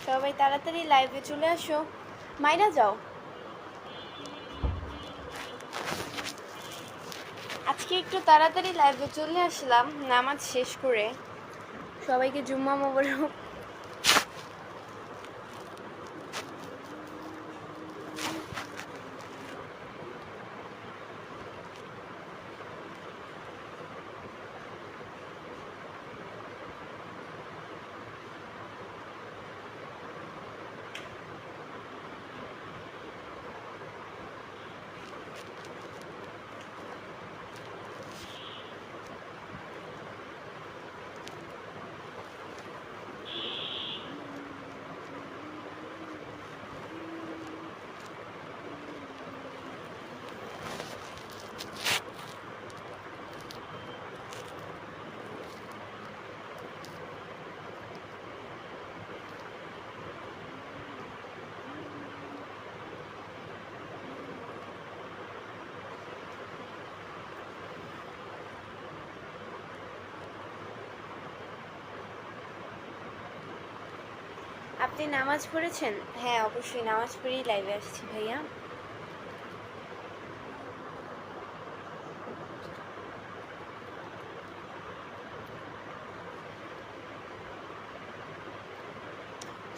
সবাই তাড়াতাড়ি লাইভে চলে আসো, মাইরা যাও। আজকে একটু তাড়াতাড়ি লাইভে চলে আসলাম নামাজ শেষ করে। সবাইকে জুম্মা মোবারক। আপনি নামাজ পড়েছেন? হ্যাঁ অবশ্যই নামাজ পড়েই লাইভে আসছি ভাইয়া।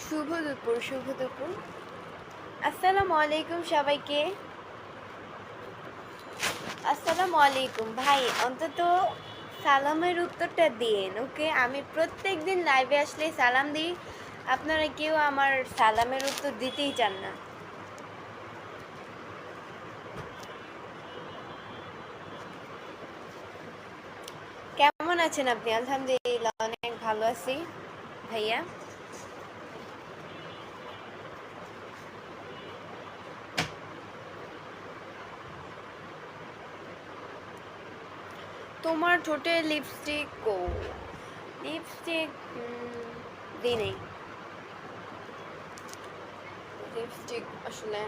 শুভ দুপুর, শুভ দুপুর। আসসালামু আলাইকুম সবাইকে। আসসালামু আলাইকুম ভাই, অন্তত সালামের উত্তরটা দিন ওকে। আমি প্রত্যেক দিন লাইভে আসলে সালাম দিই, আপনারা কেউ আমার সালামের উত্তর দিতেই চান না। কেমন আছেন আপনি? আলহামদুলিল্লাহ অনেক ভালো আছি ভাইয়া। তোমার ঠোঁটে লিপস্টিক? ও লিপস্টিক দিই নেই। লিপস্টিক আসলে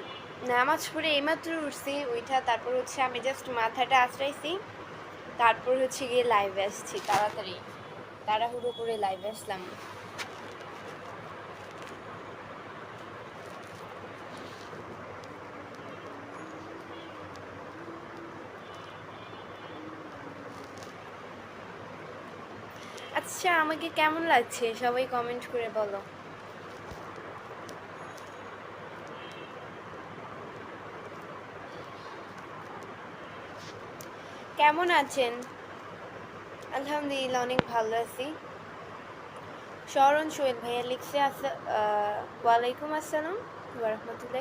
নামাজ পড়ে এইমাত্র উঠছি, ওইটা তারপর হচ্ছে আমি জাস্ট মাথাটা আঁচড়াইছি, তারপর হচ্ছে গিয়ে লাইভে আসছি। তাড়াতাড়ি তাড়াহুড়ো করে লাইভে আসলাম। আচ্ছা আমাকে কেমন লাগছে সবাই কমেন্ট করে বলো। কেমন আছেন? আলহামদুলিল্লাহ অনেক ভালো আছি। শরণ সোহেল ভাইয়া লিখছে ওয়ালাইকুম আসসালাম ওয়া বারাকাতুহু।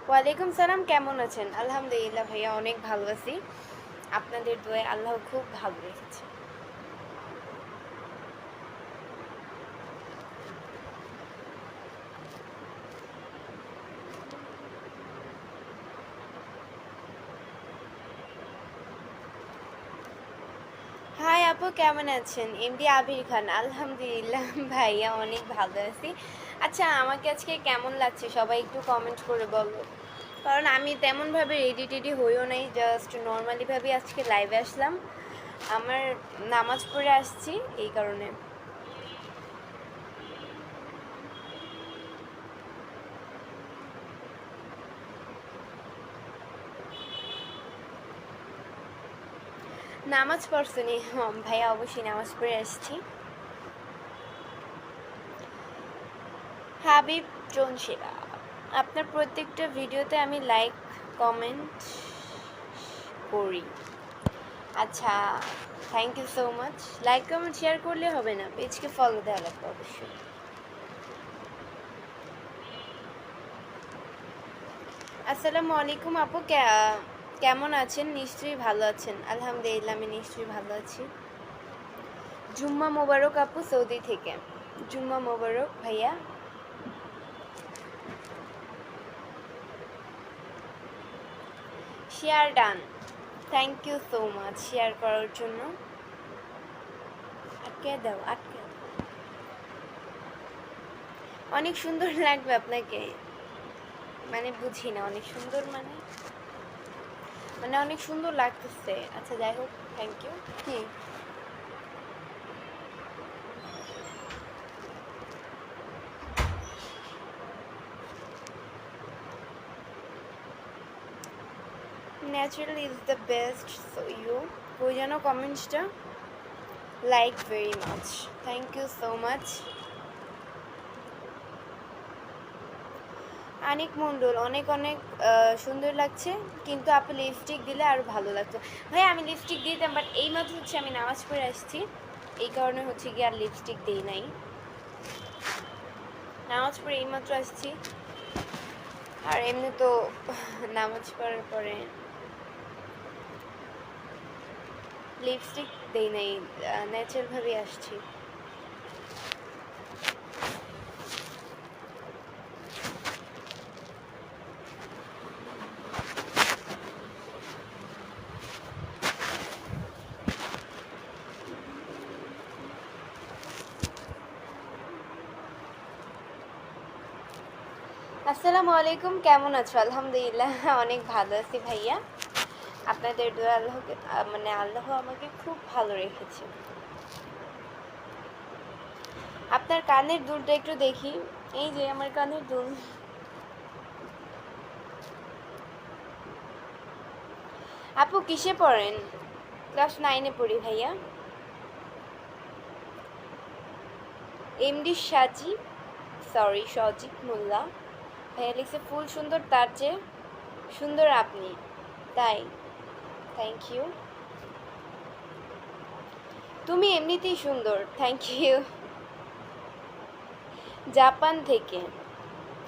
ওয়ালাইকুম সালাম, কেমন আছেন? আলহামদুলিল্লাহ ভাইয়া অনেক ভালো আছি, আপনাদের দোয়ায় আল্লাহ খুব ভালো রেখেছে। হাই আপু, কেমন আছেন? এমডি আবির খান। আলহামদুলিল্লাহ ভাইয়া অনেক ভালো আছি। আচ্ছা আমাকে আজকে কেমন লাগছে সবাই একটু কমেন্ট করে বলো, কারণ আমি তেমনভাবে রেডি টেডি হইও নাই, জাস্ট নর্মালিভাবে আজকে লাইভে আসলাম। আমার নামাজ পড়ে আসছি এই কারণে। নামাজ পড়ছনি? ভাইয়া অবশ্যই নামাজ পড়ে আসছি। হাবিব জোনসেরা, আপনার প্রত্যেকটা ভিডিওতে আমি লাইক কমেন্ট করি। আচ্ছা thank you so much. Like comment share করলে হবে না, পেজকে ফলো দেওয়া লাগবে অবশ্যই। আসসালামু আলাইকুম আপু, কেমন আছেন? নিশ্চয়ই ভালো আছেন। আলহামদুলিল্লাহ আমি নিশ্চয়ই ভালো আছি। জুম্মা মোবারক আপু সৌদি থেকে। জুম্মা মোবারক ভাইয়া। Share done, thank you so much share করার জন্য। আটকে দাও, আটকে দাও। অনেক সুন্দর লাগবে আপনাকে, মানে বুঝি না অনেক সুন্দর মানে, মানে অনেক সুন্দর লাগতেছে। আচ্ছা যাই হোক, থ্যাংক ইউ। কি natural is the best, so you ওই যেন কমেন্টসটা like very much, thank you so much. Anik Mondal, অনেক অনেক সুন্দর লাগছে, কিন্তু আপু লিপস্টিক দিলে আরও ভালো লাগতো। ভাই আমি লিপস্টিক দিতাম, বাট এই মাত্র হচ্ছে আমি নামাজ পড়ে আসছি, এই কারণে হচ্ছে কি আর লিপস্টিক দিই নাই। নামাজ পড়ে এইমাত্র আসছি, আর এমনি তো নামাজ পড়ার পরে লিপস্টিক দেই নাই, ন্যাচারালভাবেই আসছি। আসসালামু আলাইকুম, কেমন আছো? আলহামদুলিল্লাহ অনেক ভালো আছি ভাইয়া, আপনাদের দোয়া আল্লাহকে মানে আল্লাহ আমাকে খুব ভালো রেখেছে। আপনার কানের দুলটা একটু দেখি, এই যে আমার কানের দুল। আপু কিসে পড়েন? ক্লাস 9-এ পড়ি ভাইয়া। এমডি সাজিব, সরি সজিব মোল্লা ভাইয়া লিখছে ফুল সুন্দর, তার চেয়ে সুন্দর আপনি। তাই, থ্যাংক ইউ। তুমি এমনিতেই সুন্দর, থ্যাংক ইউ। জাপান থেকে,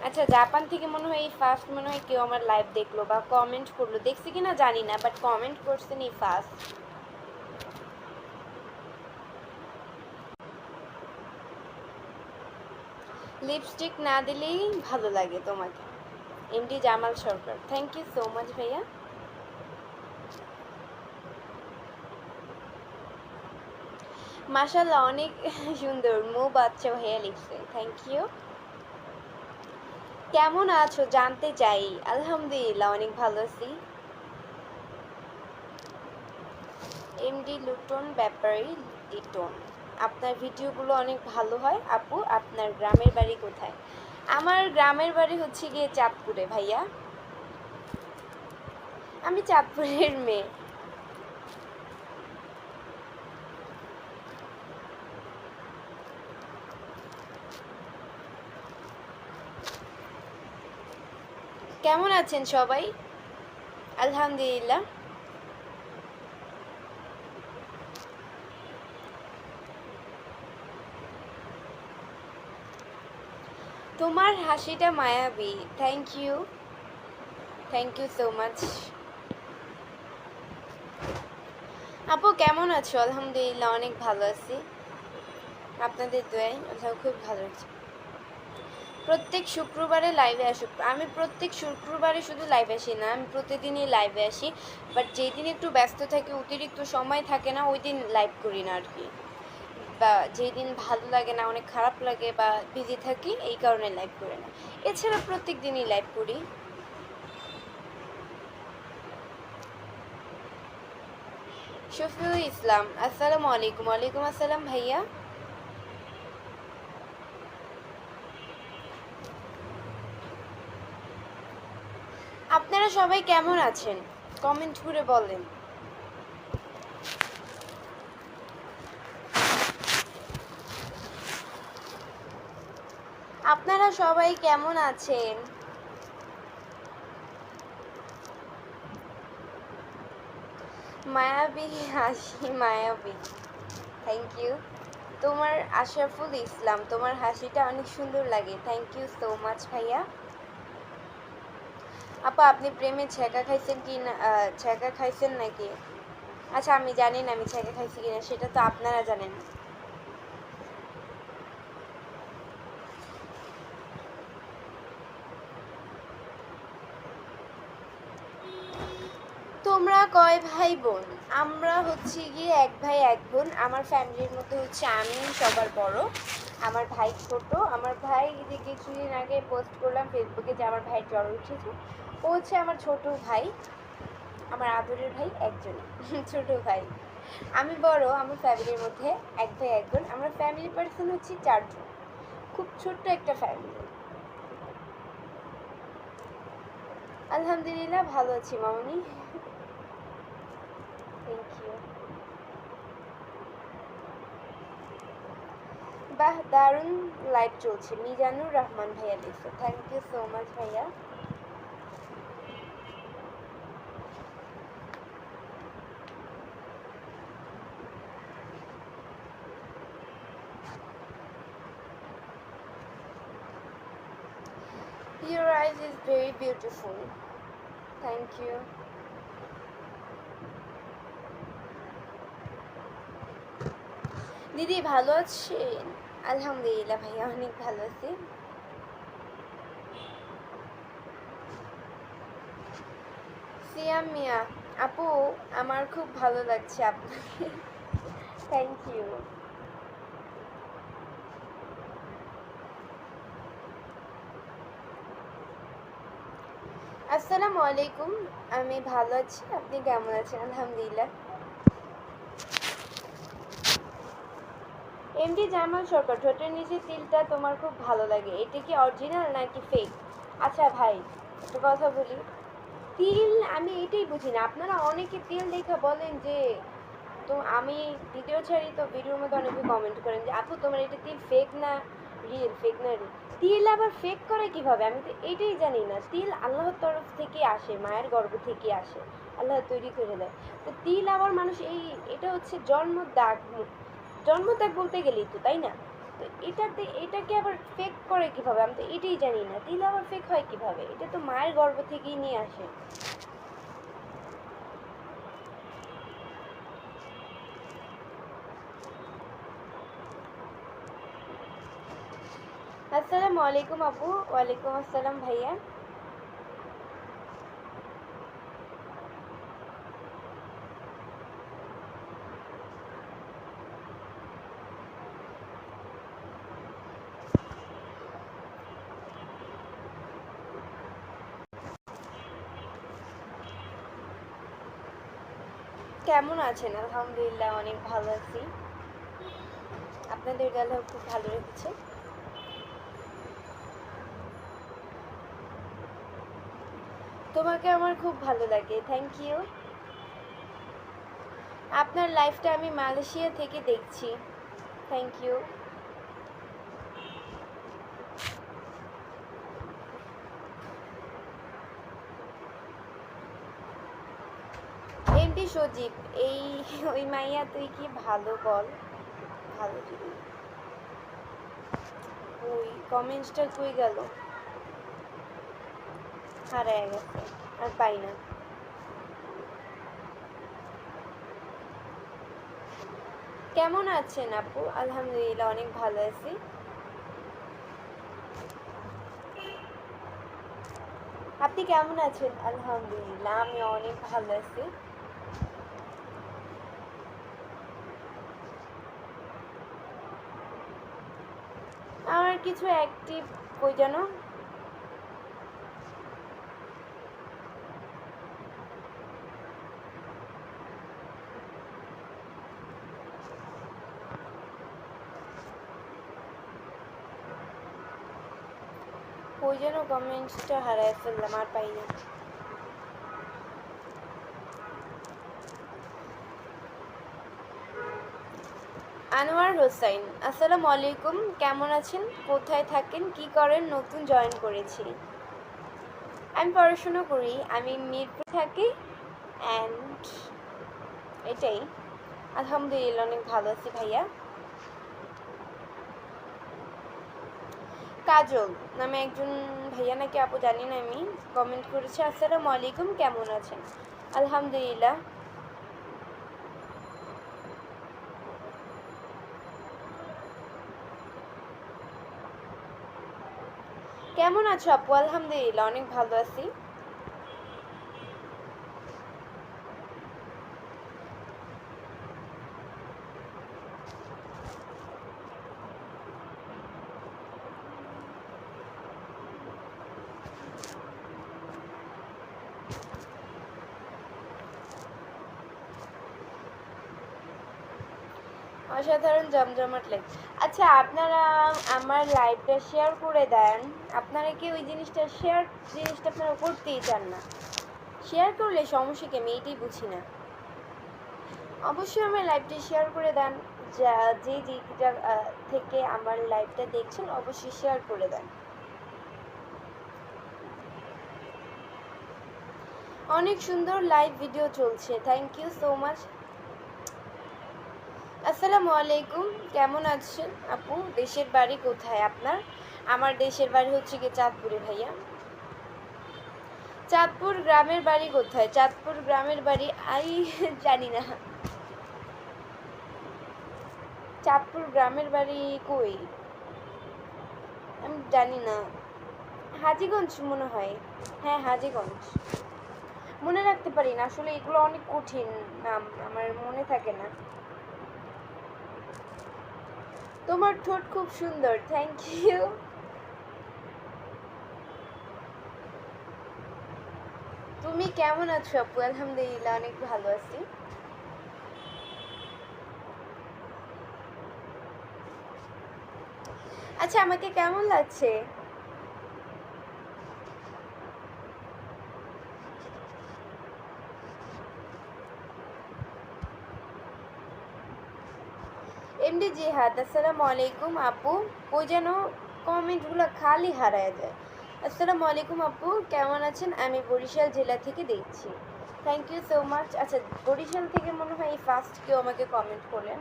আচ্ছা জাপান থেকে মনে হয় এই ফার্স্ট মনে হয় কেউ আমার লাইভ দেখলো বা কমেন্ট করলো, দেখছি কিনা জানি না, বাট কমেন্ট করছেন এই ফার্স্ট। লিপস্টিক না দিলেই ভালো লাগে তোমাকে, MD Jamal Sarkar, thank you so much ভাইয়া। মাশাল্লাহ অনেক সুন্দর, মো বাচ্চা ভাইয়া লিখছে, থ্যাংক ইউ। কেমন আছো জানতে চাই? আলহামদুলিল্লাহ অনেক ভালো আছি। এমডি লুটন ব্যাপারী লিটন, আপনার ভিডিওগুলো অনেক ভালো হয় আপু, আপনার গ্রামের বাড়ি কোথায়? আমার গ্রামের বাড়ি হচ্ছে গিয়ে চাঁদপুরে ভাইয়া, আমি চাঁদপুরের মেয়ে। কেমন আছেন সবাই? আলহামদুলিল্লাহ। তোমার হাসিটা মায়াবী, thank you, thank you so much. আপু কেমন আছো? আলহামদুলিল্লাহ অনেক ভালো আছি, আপনাদের দোয়ায় আল্লাহ খুব ভালো আছে। প্রত্যেক শুক্রবারে লাইভে আসো? আমি প্রত্যেক শুক্রবারে শুধু লাইভে আসি না, আমি প্রতিদিনই লাইভে আসি, বাট যেই দিন একটু ব্যস্ত থাকি, অতিরিক্ত সময় থাকে না, ওই দিন লাইভ করি না আর কি, বা যেই দিন ভালো লাগে না, অনেক খারাপ লাগে বা বিজি থাকি, এই কারণে লাইভ করি না, এছাড়া প্রত্যেক দিনই লাইভ করি। শফিউল ইসলাম, আসসালামু আলাইকুম। ওয়ালাইকুম আসসালাম ভাইয়া। আপনারা সবাই কেমন আছেন কমেন্ট করে বলেন। আপনারা সবাই কেমন আছেন? মায়াবী হাসি, মায়াবী, থ্যাংক ইউ। তোমার আশরাফুল ইসলাম, তোমার হাসিটা অনেক সুন্দর লাগে, থ্যাংক ইউ সো মাচ ভাইয়া। আপা আপনি প্রেমে ছ্যাঁকা খাইছেন কি না? ছ্যাঁকা খাইছেন নাকি? আচ্ছা আমি জানি না আমি ছ্যাঁকা খাইছি কিনা, সেটা তো আপনারা জানেন। তোমরা কয় ভাই বোন? আমরা হচ্ছে গিয়ে এক ভাই এক বোন। আমার ফ্যামিলির মধ্যে হচ্ছে আমি সবার বড়, আমার ভাই ছোট। আমার ভাই যে কিছুদিন আগে পোস্ট করলাম ফেসবুকে যে আমার ভাই জ্বর উঠেছে, ও হচ্ছে আমার ছোট ভাই, আমার আদরের ভাই একজনই ছোট ভাই। আমি বড়, আমার ফ্যামিলির মধ্যে এক ভাই এক বোন। আমরা ফ্যামিলি পার্সন হচ্ছে 4 জন, খুব ছোট্ট একটা ফ্যামিলি। আলহামদুলিল্লাহ ভালো আছি মামনি। Thank you. বাহ, দারুণ লাইভ চলছে। মিজানুর রহমান ভাইয়া লিখছে, থ্যাংক ইউ সো মাচ ভাইয়া। Your eyes is very beautiful. Thank you. দিদি ভালো আছেন? আলহামদুলিল্লাহ ভাইয়া, অনেক ভালো আছি। সিয়াম মিয়া আপু, আমার খুব ভালো লাগছে আপনাকে। Thank you. আসসালামু আলাইকুম, আমি ভালো আছি, আপনি কেমন আছেন? আলহামদুলিল্লাহ। এমডি জামাল সরকার, ঠোঁটের নিচে তিলটা তোমার খুব ভালো লাগে, এটা কি অরিজিনাল নাকি ফেক? আচ্ছা ভাই, একটা কথা বলি, তিল আমি এটাই বুঝি না, আপনারা অনেকে তিল দেখে বলেন যে, তো আমি ভিডিও ছাড়ি তো ভিডিওর মধ্যে অনেকে কমেন্ট করেন যে আপু তোমার এটা তিল ফেক না রিয়েল, ফেক না রিয়েল। তিল আবার ফেক করে কিভাবে, আমি তো এটাই জানি না। তিল আল্লাহর তরফ থেকে আসে, মায়ের গর্ভ থেকে আসে, আল্লাহ তৈরি করে দেয়। তো তিল আবার মানুষ এই, এটা হচ্ছে জন্মদাগ, জন্মদাগ বলতে গেলেই তো, তাই না? তো এটাকে আবার ফেক করে কিভাবে, আমি তো এটাই জানি না। তিল আবার ফেক হয় কিভাবে? এটা তো মায়ের গর্ভ থেকেই নিয়ে আসে। আসসালামু আলাইকুম আপু। ওয়ালাইকুম আসসালাম ভাইয়া। কেমন আছেন? আলহামদুলিল্লাহ অনেক ভালো আছি, আপনাদের গালেও খুব ভালো রেখেছে। তোমাকে আমার খুব ভালো লাগে, থ্যাংক ইউ। আপনার লাইফটা আমি মালয়েশিয়া থেকে দেখছি, থ্যাংক ইউ। এমডি সজীব, এই ওই মাইয়া তুই কি ভালো বল, ভালো যদি ওই কমেন্টসটা কই গেল, হারায় গেছে, আর পাই না। কেমন আছেন আপু? আলহামদুলিল্লাহ অনেক ভালো আছি। আপনি কেমন আছেন? আলহামদুলিল্লাহ আমি অনেক ভালো আছি। আমার কিছু অ্যাক্টিভ কই যেন, কই যেন কমেন্টসটা হারায় ফেললাম, আর পাই না। আনোয়ার হোসাইন, আসসালামু আলাইকুম, কেমন আছেন? কোথায় থাকেন? কি করেন? নতুন জয়েন করেছি। আমি পড়াশোনা করি, আমি মিরপুর থাকি, অ্যান্ড এটাই। আলহামদুলিল্লাহ অনেক ভালো আছি ভাইয়া। কাজল নামে একজন ভাইয়া নাকি আপু জানি না, আমি কমেন্ট করেছি, আসসালামু আলাইকুম, কেমন আছেন? আলহামদুলিল্লাহ। কেমন আছো আপু? আলহামদুলিল্লাহ অনেক ভালো আছি। অসাধারণ জমজমাট লাইফ। আচ্ছা আপনারা আমার লাইভটা শেয়ার করে দেন, আপনারা কি ওই জিনিসটা জিনিসটা আপনারা করতেই চান না? শেয়ার করলে সমস্যা কি, আমি এইটাই বুঝি না। অবশ্যই আমার লাইভটা শেয়ার করে দেন। যা যে যে থেকে আমার লাইভটা দেখছেন অবশ্যই শেয়ার করে দেন। অনেক সুন্দর লাইভ ভিডিও চলছে, থ্যাংক ইউ সো মাচ। আসসালামু আলাইকুম, কেমন আছেন আপু? দেশের বাড়ি কোথায় আপনার? আমার দেশের বাড়ি হচ্ছে গিয়ে চাঁদপুরে ভাইয়া। চাঁদপুর গ্রামের বাড়ি কোথায়? চাঁদপুর গ্রামের বাড়ি জানি না। চাঁদপুর গ্রামের বাড়ি কই আমি জানি না। হাজীগঞ্জ মনে হয়। হ্যাঁ হাজীগঞ্জ। মনে রাখতে পারি না আসলে, এগুলো অনেক কঠিন নাম, আমার মনে থাকে না। তোমার ঠোঁট খুব সুন্দর, থ্যাংক ইউ। তুমি কেমন আছো আপু? আলহামদুলিল্লাহ অনেক ভালো আছি। আচ্ছা আমাকে কেমন লাগছে? এমডি জিহাদ, আসসালামু আলাইকুম আপু। ওই যেন কমেন্টগুলো খালি হারায় যায়। আসসালামু আলাইকুম আপু, কেমন আছেন? আমি বরিশাল জেলা থেকে দেখছি, থ্যাংক ইউ সো মাচ। আচ্ছা বরিশাল থেকে মনে হয় এই ফার্স্ট কেউ আমাকে কমেন্ট করলেন,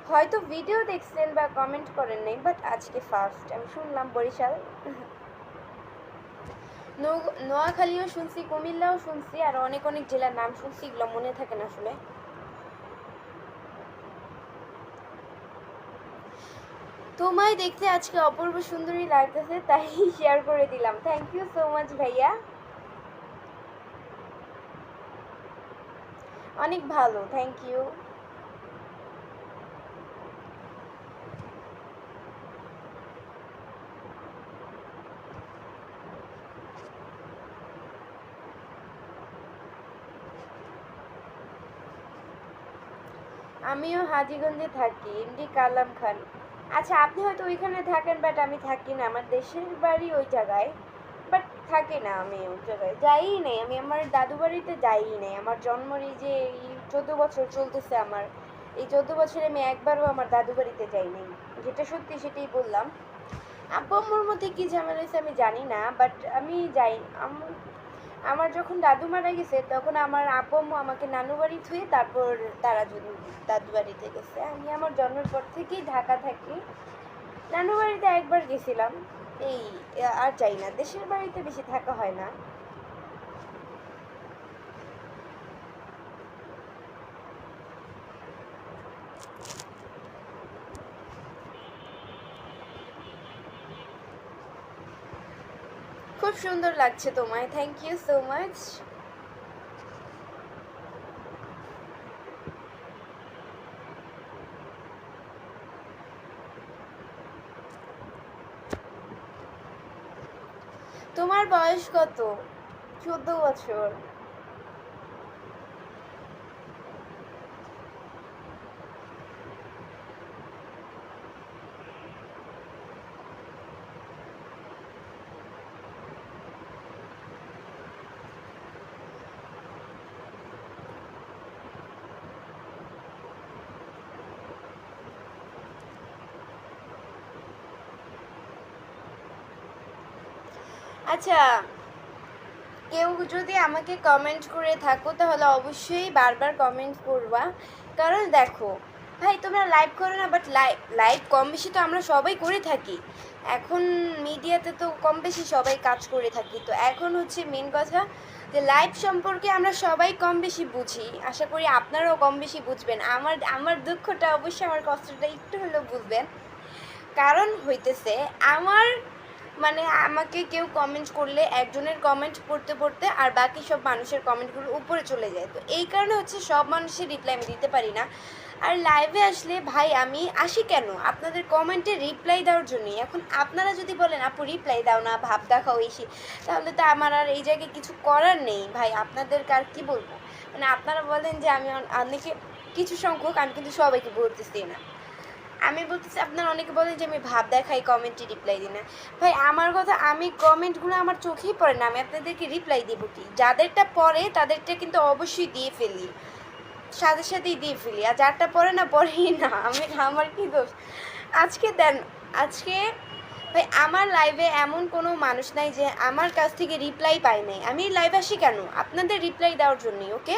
হয়তো ভিডিও দেখছেন বা কমেন্ট করেন নাই, বাট আজকে ফার্স্ট আমি শুনলাম বরিশাল। নোয়াখালীও শুনছি, কুমিল্লাও শুনছি, আর অনেক অনেক জেলার নাম শুনছি, এগুলো মনে থাকে না আসলে। তোমায় দেখতে আজকে অপূর্ব সুন্দরী লাগতেছে, তাই শেয়ার করে দিলাম, থ্যাংক ইউ সো মাচ ভাইয়া। অনেক ভালো, থ্যাংক ইউ। আমিও হাজীগঞ্জে থাকি, এমডি কালাম খান। আচ্ছা আপনি হয়তো ওইখানে থাকেন, বাট আমি থাকি না, আমার দেশের বাড়ি ওই জায়গায়, বাট থাকি না আমি ওই জায়গায়, যাইই নেই আমি, আমার দাদু বাড়িতে যাইই নেই। আমার জন্মের এই যে এই 14 বছর চলতেছে আমার, এই 14 বছরে আমি একবারও আমার দাদু বাড়িতে যাই নাই, যেটা সত্যি সেটাই বললাম। আব্বু আম্মুর মধ্যে কী ঝামেলা হয়েছে আমি জানি না, বাট আমি যাই। আমার যখন দাদু মারা গেছে তখন আমার আব্বু আম্মু আমাকে নানু বাড়ি থুয়ে তারপর তারা দাদু বাড়িতে গেছে। আমি আমার জন্মের পর থেকেই ঢাকা থাকি, নানু বাড়িতে একবার গেছিলাম, এই আর যাই না, দেশের বাড়িতে বেশি থাকা হয় না। খুব সুন্দর লাগছে তোমায়, থ্যাংক ইউ সো মাচ। তোমার বয়স কত? 14 বছর। আচ্ছা কেউ যদি আমাকে কমেন্ট করে থাকো তাহলে অবশ্যই বারবার কমেন্ট করবা, কারণ দেখো ভাই তোমরা লাইভ করো না, বাট লাইভ কম বেশি তো আমরা সবাই করে থাকি, এখন মিডিয়াতে তো কম বেশি সবাই কাজ করে থাকি, তো এখন হচ্ছে মেন কথা যে লাইভ সম্পর্কে আমরা সবাই কম বেশি বুঝি, আশা করি আপনারাও কম বেশি বুঝবেন। আমার আমার দুঃখটা অবশ্যই, আমার কষ্টটা একটু হলেও বুঝবেন, কারণ হইতেছে আমার মানে আমাকে কেউ কমেন্ট করলে একজনের কমেন্ট পড়তে পড়তে আর বাকি সব মানুষের কমেন্টগুলো উপরে চলে যায়, তো এই কারণে হচ্ছে সব মানুষের রিপ্লাই আমি দিতে পারি না। আর লাইভে আসলে ভাই আমি আসি কেন? আপনাদের কমেন্টে রিপ্লাই দেওয়ার জন্যই। এখন আপনারা যদি বলেন আপু রিপ্লাই দাও না, ভাব দেখাও এসে, তাহলে তো আমার আর এই জায়গায় কিছু করার নেই ভাই, আপনাদের কার কী বলবো, মানে আপনারা বলেন যে আমি অনেকে কিছু সংখ্যক, আমি কিন্তু সবাইকে বলতেছি না, আমি বলতেছি আপনারা অনেকে বলেন যে আমি ভাব দেখাই কমেন্টে রিপ্লাই দিই না, ভাই আমার কথা আমি কমেন্টগুলো আমার চোখেই পড়ে না, আমি আপনাদেরকে রিপ্লাই দিব কি? যাদেরটা পড়ে তাদেরটা কিন্তু অবশ্যই দিয়ে ফেলি, সাথে সাথেই দিয়ে ফেলি, আর যারটা পরে না পরেই না, আমার কি দোষ। আজকে দেন, আজকে ভাই আমার লাইভে এমন কোনো মানুষ নাই যে আমার কাছ থেকে রিপ্লাই পাই নাই। আমি লাইভ আসি কেন? আপনাদের রিপ্লাই দেওয়ার জন্যই। ওকে,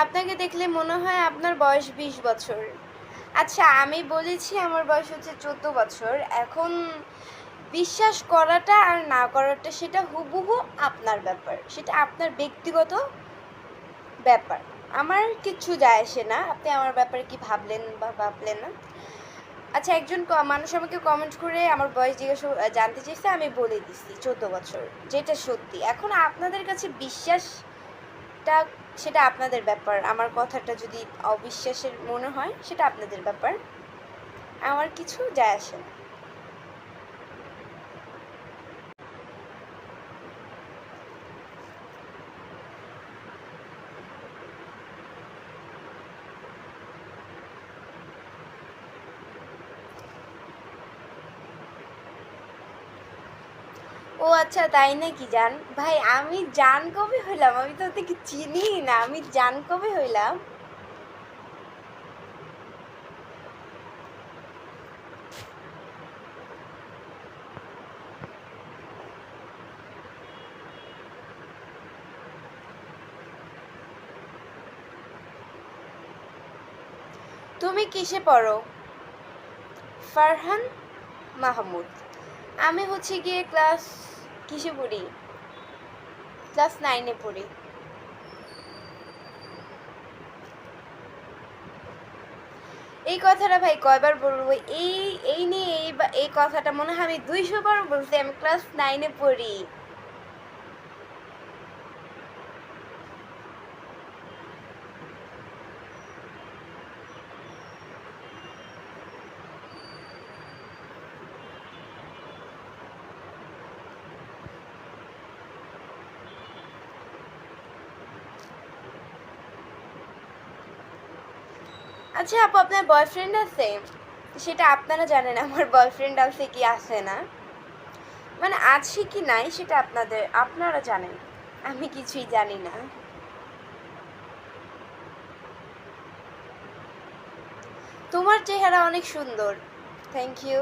আপনাকে দেখলে মনে হয় আপনার বয়স 20 বছর। আচ্ছা, আমি বলেছি আমার বয়স হচ্ছে 14 বছর। এখন বিশ্বাস করাটা আর না করাটা সেটা হুবহু আপনার ব্যাপার, সেটা আপনার ব্যক্তিগত ব্যাপার। আমার কিচ্ছু যায় আসে না আপনি আমার ব্যাপারে কি ভাবলেন বা ভাবলেন না। আচ্ছা, একজন মানুষ আমাকে কমেন্ট করে আমার বয়স জিজ্ঞাসা জানতে চেয়েছে, আমি বলে দিচ্ছি 14 বছর, যেটা সত্যি। এখন আপনাদের কাছে বিশ্বাসটা সেটা আপনাদের ব্যাপার। আমার কথাটা যদি অবিশ্বাসের মনে হয় সেটা আপনাদের ব্যাপার, আমার কিছু যায় আসে না। ও আচ্ছা, তাই নাকি? জান ভাই, আমি জান কবে হইলাম? আমি তো ওদেরকে চিনি না, আমি জান কবে হইলাম? তুমি কিসে পড়ো? ফারহান মাহমুদ। আমি হচ্ছে গিয়ে ক্লাস, কিসে পড়ি? ক্লাস 9-এ পড়ি। এই কথাটা ভাই কয়বার বলবো? এই এই নিয়ে এই কথাটা মনে হয় আমি 200 বার বলছি। আমি ক্লাস 9-এ পড়ি। আচ্ছা আপু, আপনার বয়ফ্রেন্ড আছে? সেটা আপনারা জানেন আমার বয়ফ্রেন্ড আছে কি আছে না, মানে আছে কি নাই সেটা আপনারা জানেন, আমি কিছুই জানি না। তোমার চেহারা অনেক সুন্দর। Thank you.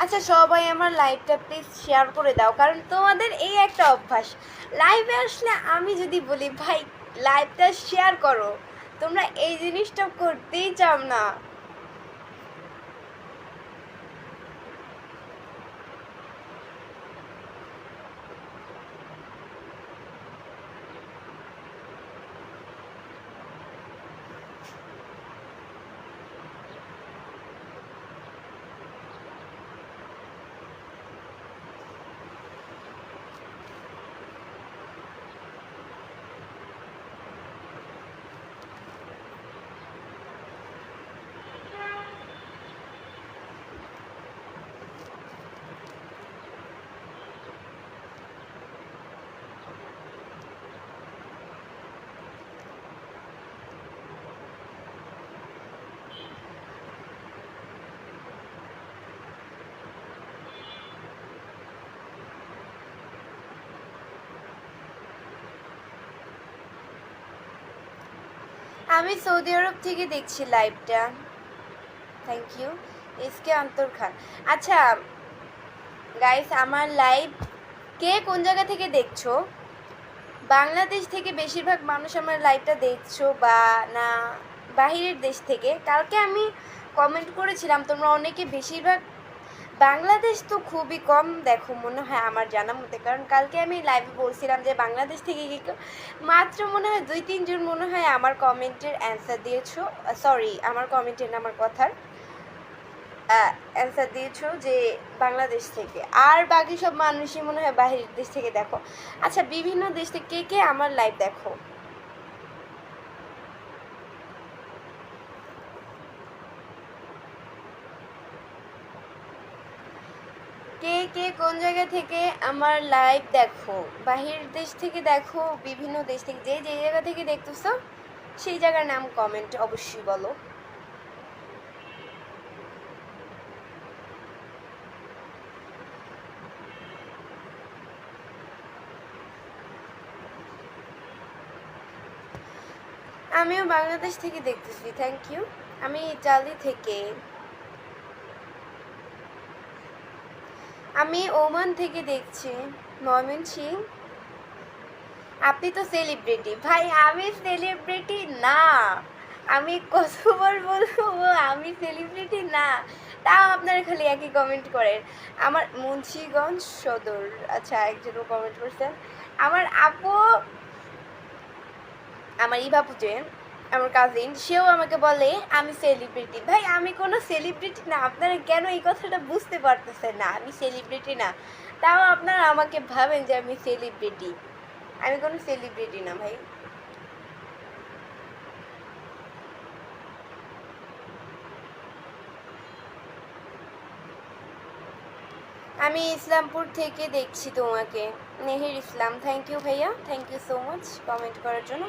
আচ্ছা সবাই আমার লাইভটা প্লিজ শেয়ার করে দাও, কারণ তোমাদের এই একটা অভ্যাস, লাইভে আসলে আমি যদি বলি ভাই লাইভটা শেয়ার করো, তোমরা এই জিনিসটা করতেই চাও না। আমি সৌদি আরব থেকে দেখছি লাইভটা। থ্যাংক ইউ এসকে অন্তর খান। আচ্ছা গাইস, আমার লাইভ কে কোন জায়গা থেকে দেখছো? বাংলাদেশ থেকে বেশিরভাগ মানুষ আমার লাইভটা দেখছো বা না বাহিরের দেশ থেকে? কালকে আমি কমেন্ট করেছিলাম, তোমরা অনেকে বেশিরভাগ বাংলাদেশ তো খুবই কম দেখো মনে হয় আমার জানা মতে, কারণ কালকে আমি লাইভে বলছিলাম যে বাংলাদেশ থেকে কি মাত্র মনে হয় 2-3 জন মনে হয় আমার কমেন্টের অ্যান্সার দিয়েছো। সরি, আমার কমেন্টের না, আমার কথার অ্যান্সার দিয়েছো যে বাংলাদেশ থেকে, আর বাকি সব মানুষই মনে হয় বাহিরের দেশ থেকে দেখো। আচ্ছা, বিভিন্ন দেশ থেকে কে কে আমার লাইভ দেখো? কে কে কোন জায়গা থেকে আমার লাইভ দেখো? বাহিরের দেশ থেকে দেখো, বিভিন্ন দেশ থেকে, যে যে জায়গা থেকে দেখতেছো সেই জায়গার নাম কমেন্ট অবশ্যই বলো। আমিও বাংলাদেশ থেকে দেখতেছি, থ্যাংক ইউ। আমি ইতালি থেকে, আমি ওমান থেকে দেখছি, ময়মনসিং। আপনি তো সেলিব্রিটি ভাই, আমি সেলিব্রিটি না। আমি কতবার বলবো আমি সেলিব্রিটি না, তাও আপনারা খালি একই কমেন্ট করেন। আমার মুন্সিগঞ্জ সদর, আচ্ছা একজনও কমেন্ট করছেন। আমার আপু, আমার ইভাপু যে আমার কাজিন, সেও আমাকে বলে আমি সেলিব্রিটি। ভাই আমি কোনো সেলিব্রিটি না, আপনারা কেন এই কথাটা বুঝতে পারতেছেন না? আমি সেলিব্রিটি না, তাও আপনারা আমাকে ভাবেন যে আমি সেলিব্রিটি। আমি কোনো সেলিব্রিটি না ভাই। আমি ইসলামপুর থেকে দেখছি তোমাকে, নেহির ইসলাম। থ্যাংক ইউ ভাইয়া, thank you so much comment করার জন্য।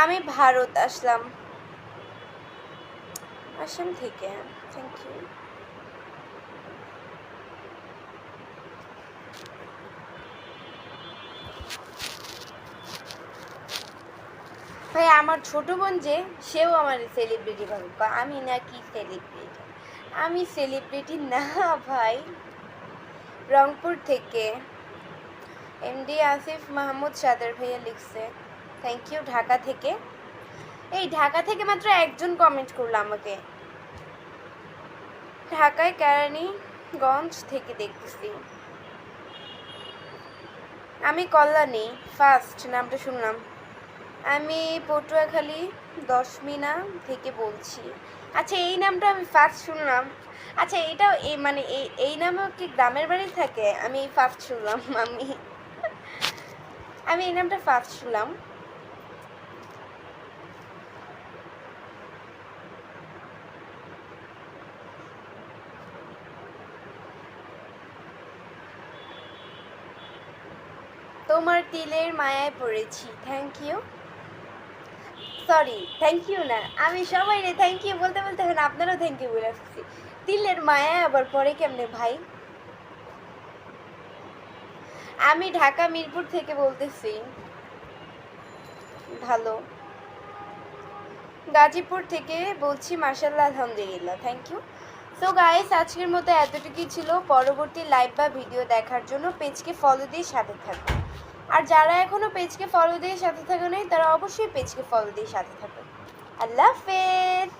আমি ভারত আসলাম, আসাম থেকে, থ্যাংক ইউ। ভাই আমার ছোট বোন যে, সেও আমার সেলিব্রিটি ভাবে, আমি নাকি সেলিব্রিটি? আমি সেলিব্রিটি না ভাই। রংপুর থেকে এমডি আসিফ মাহমুদ সাদের ভাইয়া লিখছে, থ্যাংক ইউ। ঢাকা থেকে, এই ঢাকা থেকে মাত্র একজন কমেন্ট করলো আমাকে। ঢাকায় কেরানীগঞ্জ থেকে দেখতেছি। আমি কল্যাণী, ফার্স্ট নামটা শুনলাম। আমি পটুয়াখালী দশমিনা থেকে বলছি। আচ্ছা এই নামটা আমি ফার্স্ট শুনলাম। আচ্ছা এটাও এই মানে এই নামেও কি গ্রামের বাড়ি থাকে? আমি এই ফার্স্ট শুনলাম। আমি এই নামটা ফার্স্ট শুনলাম। তোমার তিলের মায়ায় পড়েছি, thank you. Sorry thank you না, আমি সবাই রে থ্যাংক ইউ বলতে বলতে এখন আপনারও থ্যাংক ইউ বলে আসছি। তিলের মায়ায় আবার পরে কেমনে ভাই? আমি ঢাকা মিরপুর থেকে বলতেছি। ভালো। গাজীপুর থেকে বলছি, মাশাআল্লাহ আলহামদুলিল্লাহ, থ্যাংক ইউ। সো গাইস আজকের মতো এতটুকুই ছিল। পরবর্তী লাইভ বা ভিডিও দেখার জন্য পেজকে ফলো দিয়ে সাথে থাকবেন। আর যারা এখনও পেজকে ফলো দিয়ে সাথে থাকে নাই, তারা অবশ্যই পেজকে ফলো দিয়ে সাথে থাকবেন। আল্লাহ হাফেজ।